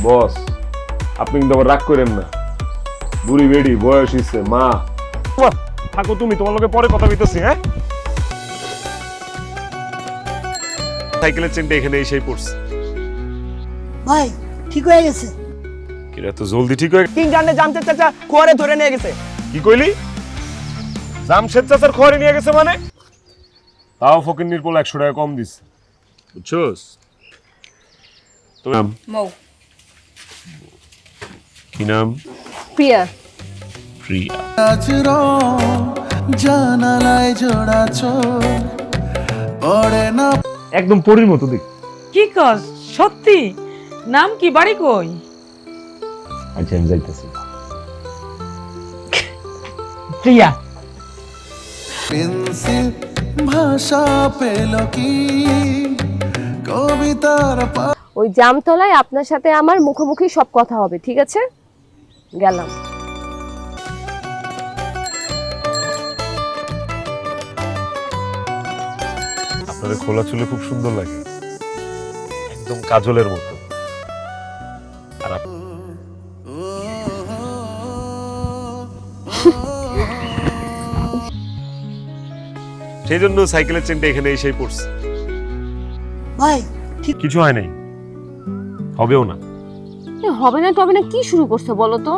বস আপনি কিন্তু আবার রাগ করেন না, বুড়ি বেড়ি বয়স হইছে, মা থাকো তুমি, তোমার লগে পরে কথা বলতেছি। হ্যাঁ, সাইকেলের চেনটা এখানে এসেই পড়ছে। ভাই ঠিক হয়ে গেছে। কিরে এত জলদি ঠিক হয়ে? কিং জানলে জামশেদ চাচা খোয়ারে ধরে নিয়ে গেছে। কি কইলি? জামশেদ চাচার খড়ে নিয়ে গেছে মানে? তাও ফকিন্নির পোলা 100 টাকা কম দিস, বুঝছস? তোমার নাম মৌ। কি নাম? প্রিয়া। প্রিয়া। জানালায় জোড়া চোখ পড়ে না। একদম পরীর মতো দেখ। কি কস সত্যি? নাম কি, বাড়ি কই? আচ্ছা আমি যাইতেছি। প্রিয়া। পেন্সিল ভাষা পেল কি কবিতার ওই জামতলায় আপনার সাথে আমার মুখোমুখি সব কথা হবে, ঠিক আছে? গেলাম। আপনাদের খোলা চুলে খুব সুন্দর লাগে, একদম কাজলের মতো। আর সেই জন্য সাইকেলের চেনটা এখানে এসেই পড়ছে। ভাই ঠিক কিছু হয় নাই, হবেও না। হবে না তবে না কি শুরু করছো বলো তো?